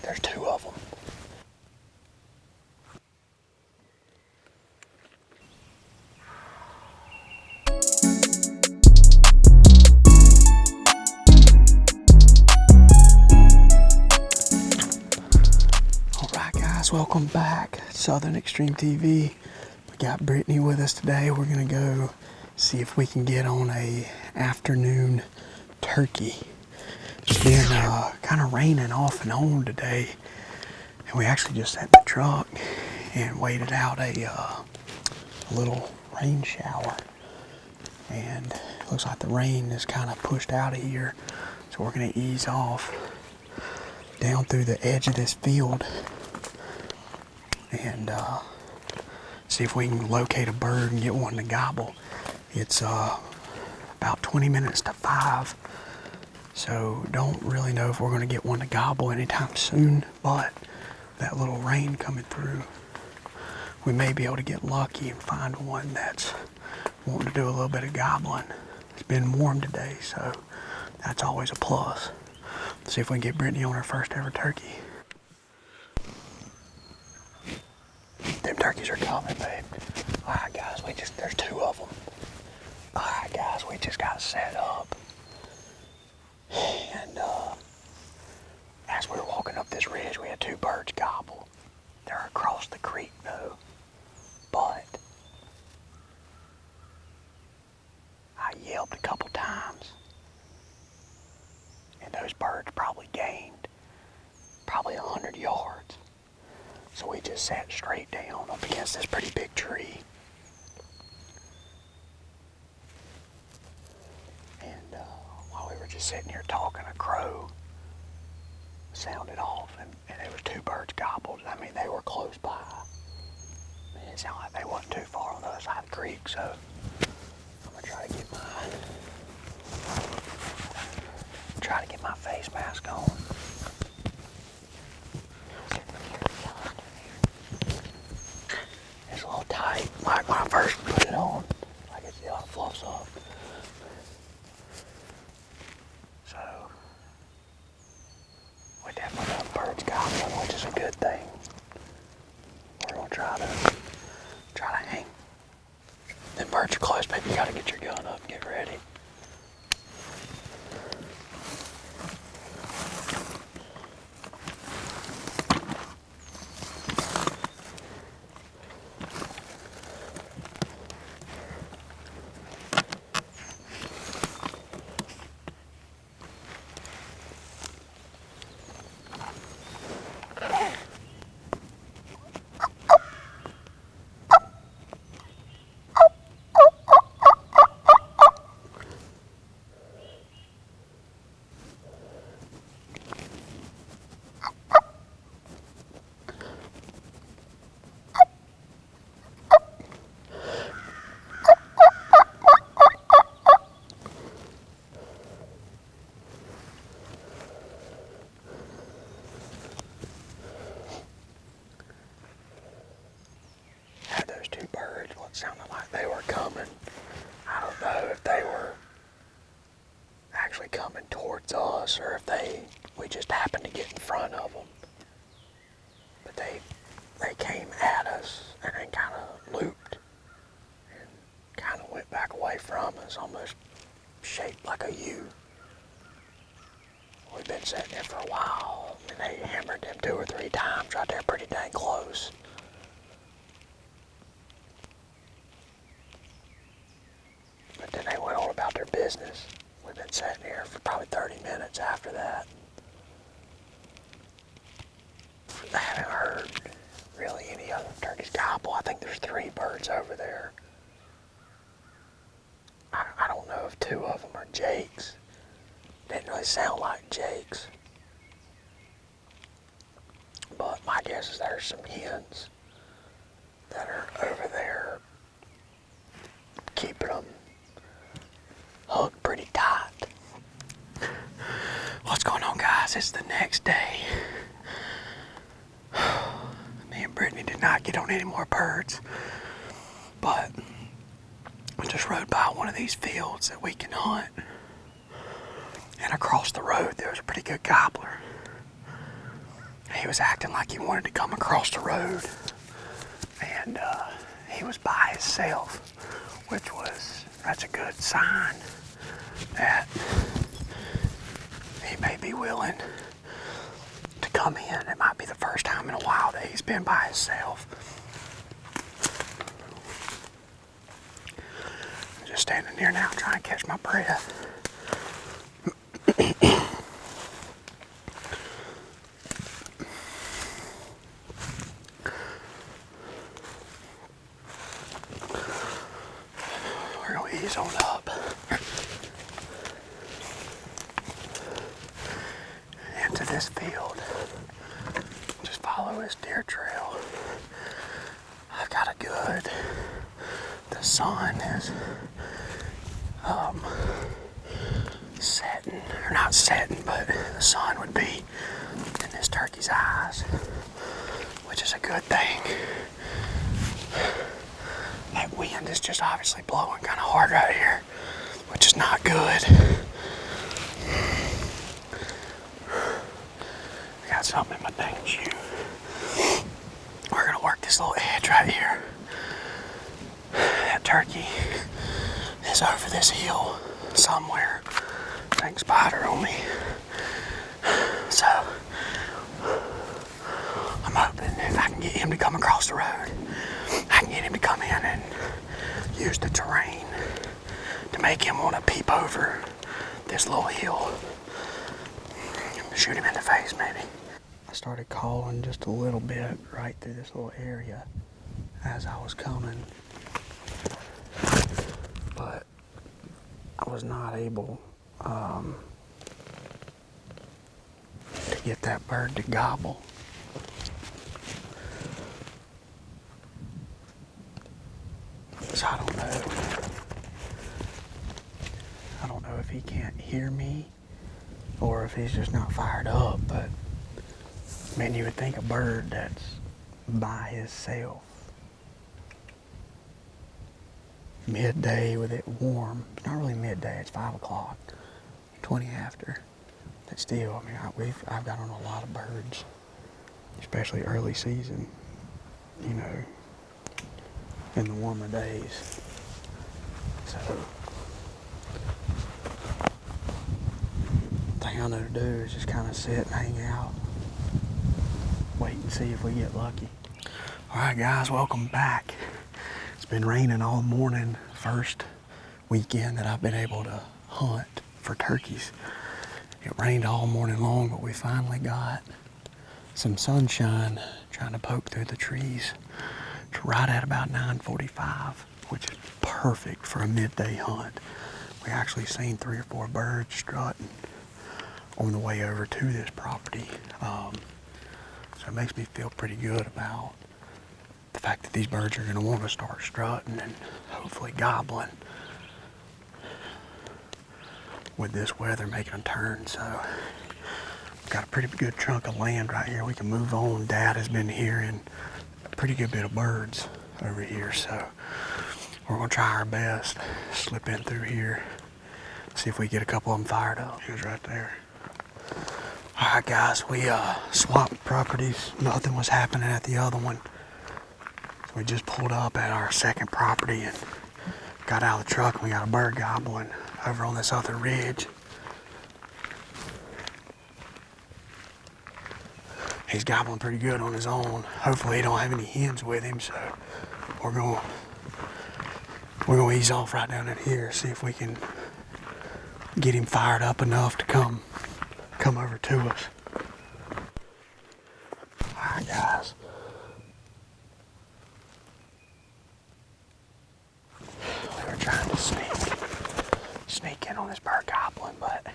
There's two of them. Alright guys, welcome back. Southern Extreme TV. We got Brittany with us today. We're gonna go see if we can get on a afternoon turkey. It's been kind of raining off and on today, and we actually just sat in the truck and waited out a little rain shower, and it looks like the rain is kind of pushed out of here, so we're going to ease off down through the edge of this field and see if we can locate a bird and get one to gobble. It's about 20 minutes to 5, so don't really know if we're going to get one to gobble anytime soon, but that little rain coming through, we may be able to get lucky and find one that's wanting to do a little bit of gobbling. It's been warm today, so that's always a plus. Let's see if we can get Brittany on her first ever turkey. Them turkeys are coming, babe. Alright guys, there's two of them. Alright guys, we just got set up. And as we were walking up this ridge, we had two birds gobble. They're across the creek though. But I yelped a couple times, and those birds probably gained 100 yards. So we just sat straight down up against this pretty big tree. And while we were just sitting here talking, a crow sounded off, and there was two birds gobbled. I mean, they were close by. I mean, it sounded like they wasn't too far on the other side of the creek, so I'm gonna try to get my face mask on. It's a little tight, like when I first put it on, like it fluffs up. So we definitely got birds gobbling, which is a good thing. We're gonna try to hang. Them birds are close, baby. You gotta get your gun up and get ready. Those two birds, what sounded like they were coming. I don't know if they were actually coming towards us or if we just happened to get in front of them. But they came at us and then kind of looped and kind of went back away from us, almost shaped like a U. We've been sitting there for a while, and they hammered them 2 or 3 times right there pretty dang close. But then they went on about their business. We've been sitting here for probably 30 minutes after that. I haven't heard really any other turkeys gobble. I think there's 3 birds over there. I don't know if 2 of them are jakes. Didn't really sound like jakes. But my guess is there's some hens that are over there keeping them hooked pretty tight. What's going on, guys? It's the next day. Me and Brittany did not get on any more birds, but we just rode by one of these fields that we can hunt, and across the road there was a pretty good gobbler. he was acting like he wanted to come across the road, and he was by himself, that's a good sign that he may be willing to come in. It might be the first time in a while that he's been by himself. I'm just standing here now trying to catch my breath. We're going to ease on up into this field. Just follow this deer trail. I've got the sun is setting, or not setting, but the sun would be in this turkey's eyes, which is a good thing. That wind is just obviously blowing kind of hard right here, which is not good. I got something in my dang shoe. We're gonna work this little edge right here. That turkey is over this hill somewhere. Dang spider on me. So I'm hoping if I can get him to come across the road, I can get him to come in and use the terrain to make him want to peep over this little hill. Shoot him in the face, maybe. I started calling just a little bit right through this little area as I was coming, but I was not able to get that bird to gobble. So I don't know if he can't hear me or if he's just not fired up, but man, you would think a bird that's by himself midday with it warm, it's not really midday, it's 5 o'clock, 20 after, but still, I mean, I've got on a lot of birds, especially early season, you know, in the warmer days. So the thing I know to do is just kind of sit and hang out, wait and see if we get lucky. All right, guys, welcome back. It's been raining all morning. First weekend that I've been able to hunt for turkeys. It rained all morning long, but we finally got some sunshine trying to poke through the trees. It's right at about 9:45, which is perfect for a midday hunt. We actually seen 3 or 4 birds strutting on the way over to this property. So it makes me feel pretty good about the fact that these birds are going to want to start strutting and hopefully gobbling with this weather making a turn. So we've got a pretty good chunk of land right here we can move on. Dad has been hearing a pretty good bit of birds over here, so we're going to try our best, slip in through here, see if we get a couple of them fired up. He was right there. All right, guys, we swapped properties. Nothing was happening at the other one. So we just pulled up at our second property and got out of the truck, and we got a bird gobbling over on this other ridge. He's gobbling pretty good on his own. Hopefully he don't have any hens with him, so we're gonna ease off right down in here, see if we can get him fired up enough to come over to us. All right, guys. We were trying to sneak in on this bird gobbling, but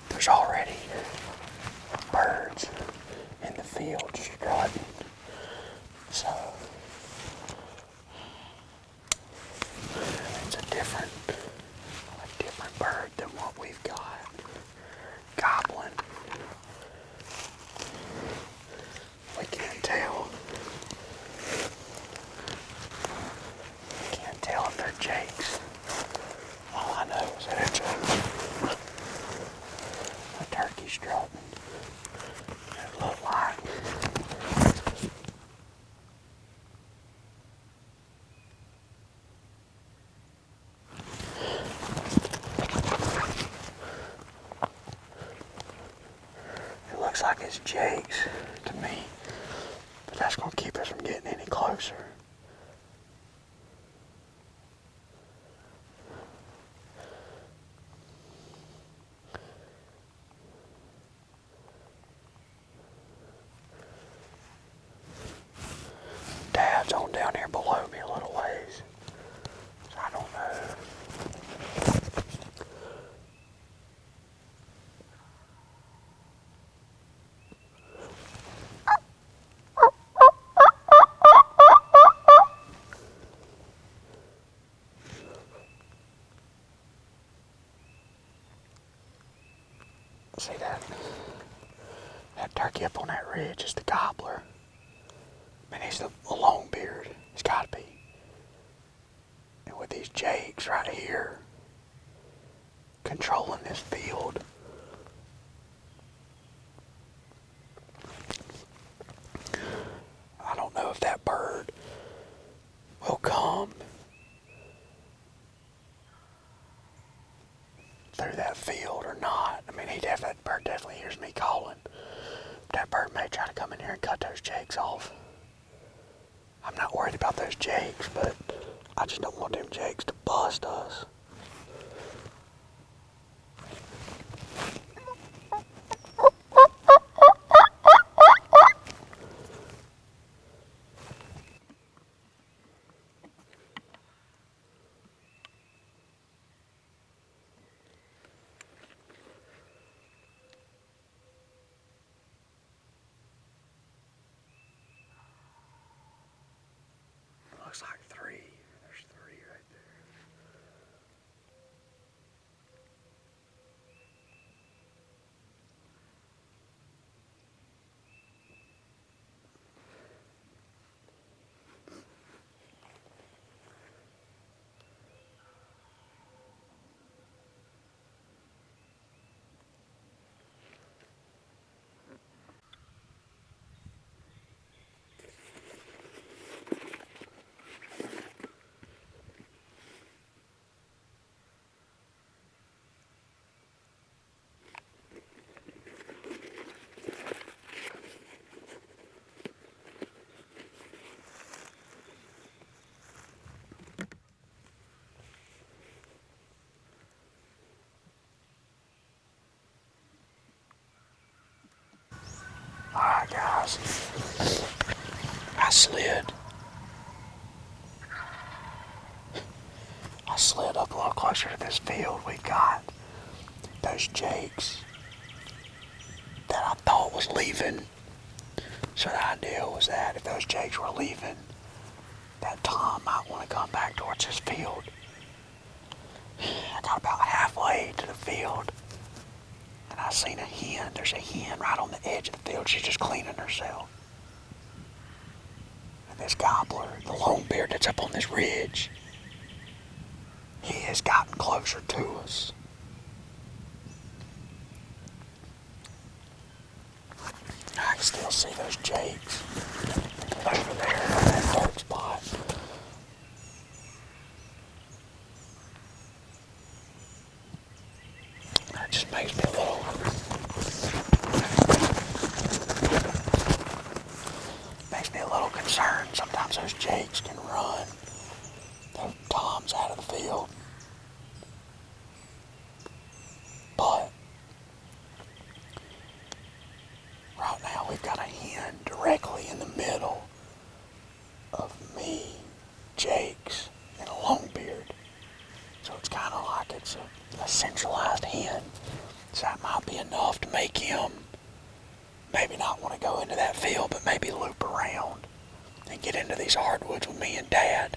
there's already birds in the field strutting. So it's a different bird than what we've got gobbling. We can't tell Looks like it's Jake's to me, but that's gonna keep us from getting any closer. Dad's on down here below me a little ways, so I don't know. See that turkey up on that ridge is the gobbler. I mean, he's the longbeard. He's got to be. And with these jakes right here controlling this field, I don't know if that bird will come through that field or not. I mean, that bird definitely hears me calling. That bird may try to come in here and cut those jakes off. I'm not worried about those jakes, but I just don't want them jakes to bust us. Looks like three. There's three right there. Alright guys, I slid up a little closer to this field. We got those jakes that I thought was leaving. So the idea was that if those jakes were leaving, that Tom might want to come back towards this field. I got about halfway to the field, and I seen a hen. There's a hen right on the edge of the field. She's just cleaning herself. And this gobbler, the longbeard that's up on this ridge, he has gotten closer to us. I can still see those jakes over there in that dark spot. That just makes me a little concerned. Sometimes those jakes can run those toms out of the field. But right now we've got a hen directly in the middle of me, Jake's, and a longbeard. So it's kind of like it's a centralized hen. So that might be enough to make him maybe not want to go into that field, but maybe loop around and get into these hardwoods with me and Dad.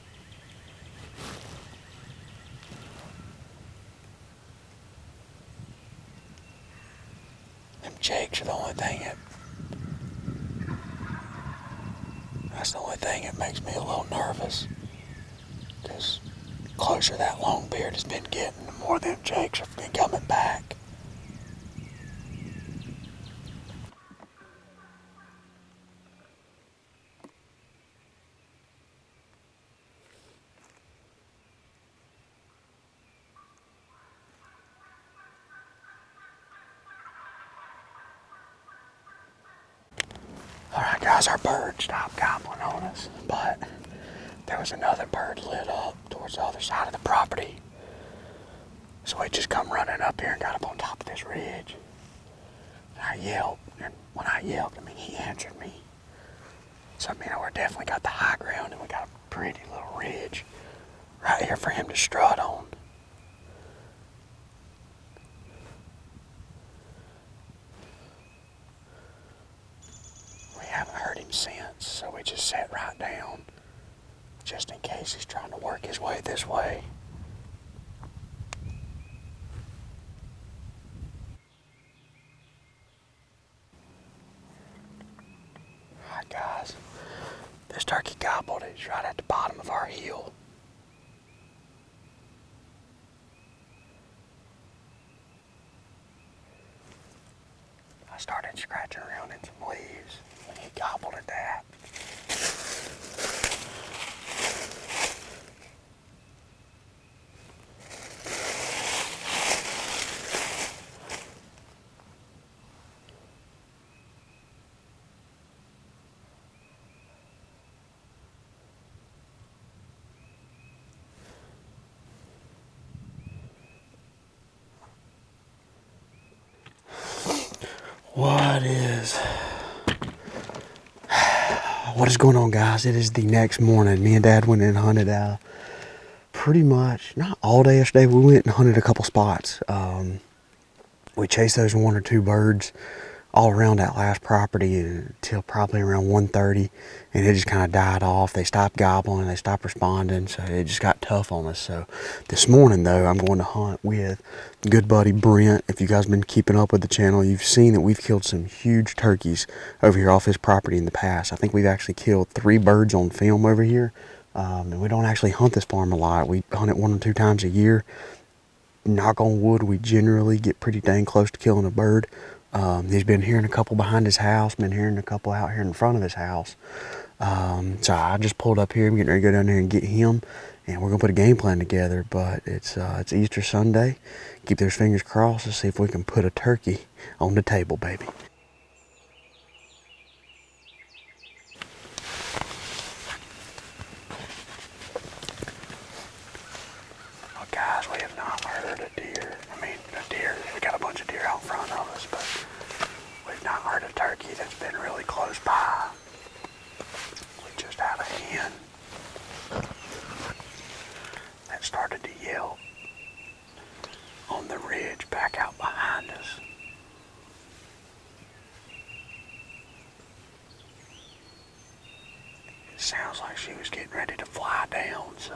Them jakes are the only thing that's the only thing that makes me a little nervous. Because the closer that longbeard has been getting, the more them jakes have been coming back. Alright guys, our bird stopped gobbling on us, but there was another bird lit up towards the other side of the property. So he just come running up here and got up on top of this ridge. And I yelled, and when I yelled, I mean, he answered me. So, I mean, we're definitely got the high ground, and we got a pretty little ridge right here for him to strut on. We haven't heard him since, so we just sat right down, just in case he's trying to work his way this way. Alright guys, this turkey gobbled. It's right at the bottom of our hill. I started scratching around in some leaves when he gobbled at that. What is going on, guys? It is the next morning. Me and Dad went and hunted pretty much, not all day yesterday, we went and hunted a couple spots. We chased those one or two birds all around that last property until probably around 1:30, and it just kind of died off. They stopped gobbling, they stopped responding, so it just got tough on us. So this morning, though, I'm going to hunt with good buddy Brent. If you guys have been keeping up with the channel, you've seen that we've killed some huge turkeys over here off his property in the past. I think we've actually killed 3 birds on film over here, and we don't actually hunt this farm a lot. We hunt it 1 or 2 times a year. Knock on wood, we generally get pretty dang close to killing a bird. He's been hearing a couple behind his house, been hearing a couple out here in front of his house. So I just pulled up here. I'm getting ready to go down there and get him, and we're gonna put a game plan together. But it's Easter Sunday. Keep those fingers crossed to see if we can put a turkey on the table, baby. Well, guys, we have not heard a deer. I mean, a deer. We got a bunch of deer out in front of us, but we've not heard a turkey that's been really close by. We just had a hen that started to yelp on the ridge back out behind us. It sounds like she was getting ready to fly down, so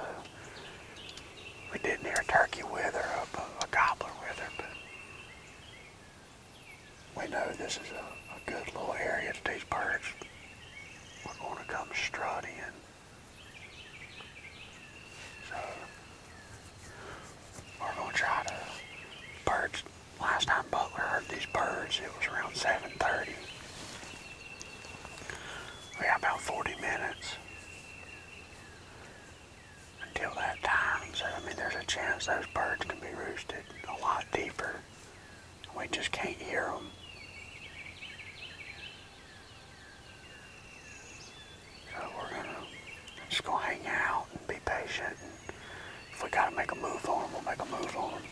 we didn't hear a turkey with her, a gobbler with her, but we know this is a good little area that these birds are going to come strut in. So we're going to try to, birds, last time Butler heard these birds, it was around 7:30. We got about 40 minutes until that time. So, I mean, there's a chance those birds can be roosted a lot deeper. We just can't hear them. So just gonna hang out and be patient. And if we gotta make a move on them, we'll make a move on them.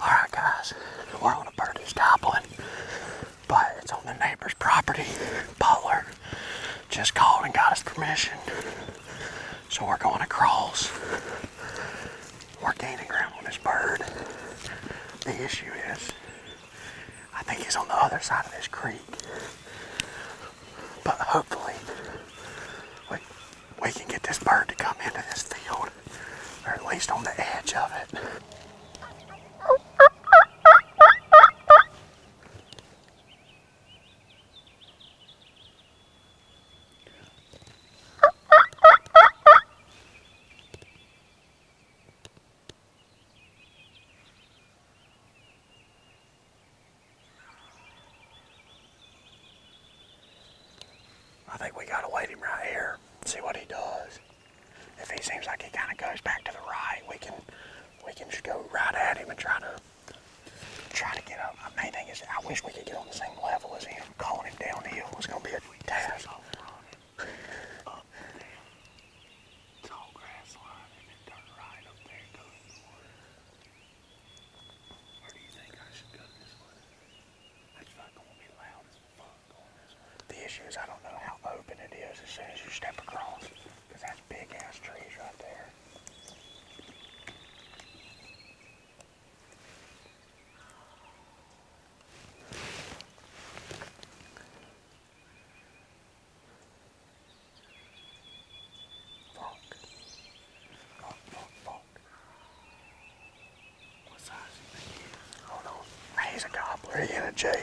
Alright guys, we're on a bird who's gobbling, but it's on the neighbor's property. Butler just called and got us permission. So we're going across. We're gaining ground on this bird. The issue is, I think he's on the other side of this creek. But hopefully, we can get this bird to come into this field, or at least on the edge of it. I think we gotta wait him right here, see what he does. If he seems like he kind of goes back to the right, we can just go right at him and try try to get up. My main thing is I wish we could get on the same level as him. Calling him downhill is going to be a task. The issue is I don't know how open it is as soon as you step across, because that's big ass trees right there. Fuck. What size do you think he is? Hold on. He's a gobbler. He in a J.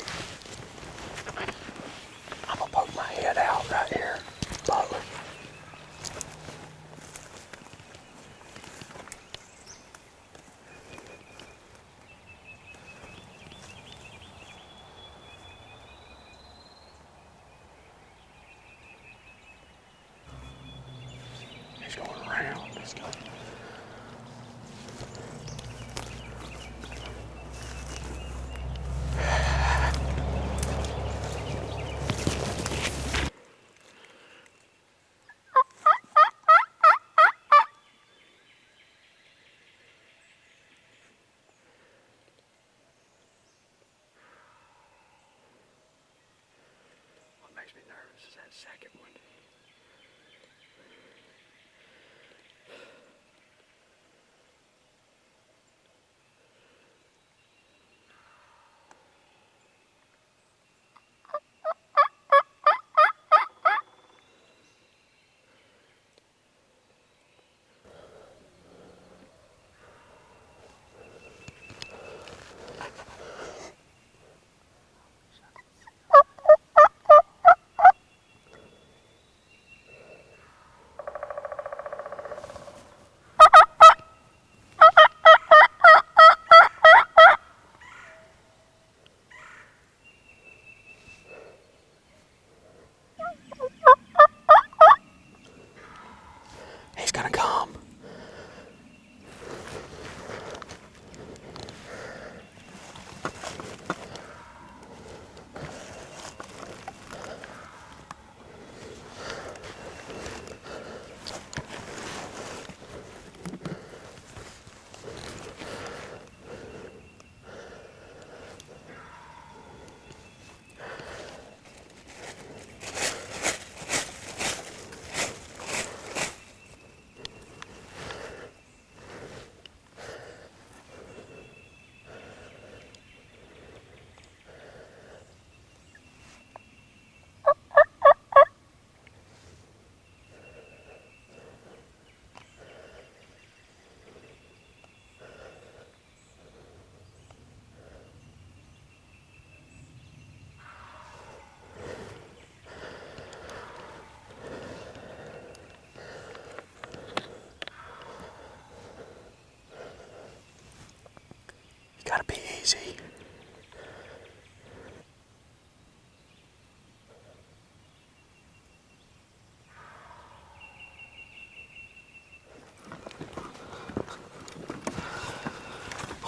I'm gonna poke my head out right here. Butler. He's going around. He's going. What makes me nervous is that second one. He's gonna come. Gotta be easy.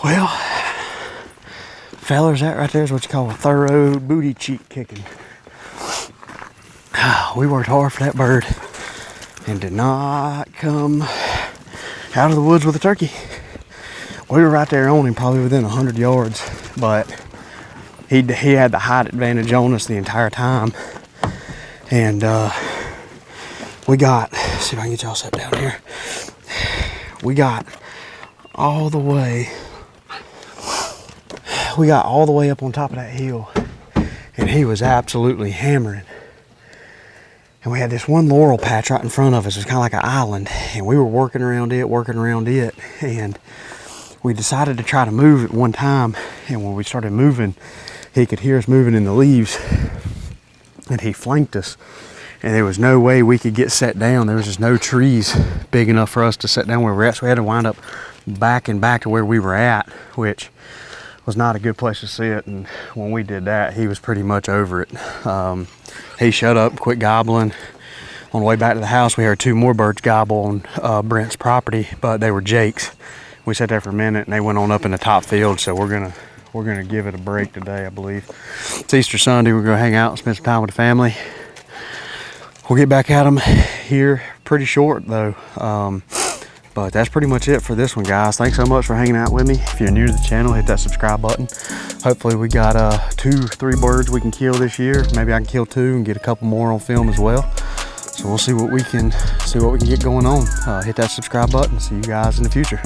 Well, fellers, that right there is what you call a thorough booty cheek kicking. We worked hard for that bird and did not come out of the woods with a turkey. We were right there on him, probably within 100 yards, but he had the height advantage on us the entire time. And we got, let's see if I can get y'all set down here. We got all the way up on top of that hill, and he was absolutely hammering. And we had this one laurel patch right in front of us. It was kind of like an island, and we were working around it, and we decided to try to move at one time. And when we started moving, he could hear us moving in the leaves, and he flanked us. And there was no way we could get set down. There was just no trees big enough for us to set down where we were at, so we had to wind up backing back to where we were at, which was not a good place to sit. And when we did that, he was pretty much over it. He shut up, quit gobbling. On the way back to the house, we heard two more birds gobble on Brent's property, but they were jakes. We sat there for a minute, and they went on up in the top field, so we're we're gonna give it a break today, I believe. It's Easter Sunday. We're gonna hang out and spend some time with the family. We'll get back at them here pretty short though. But that's pretty much it for this one, guys. Thanks so much for hanging out with me. If you're new to the channel, hit that subscribe button. Hopefully we got 2-3 birds we can kill this year. Maybe I can kill 2 and get a couple more on film as well. So we'll see what we can get going on. Hit that subscribe button. See you guys in the future.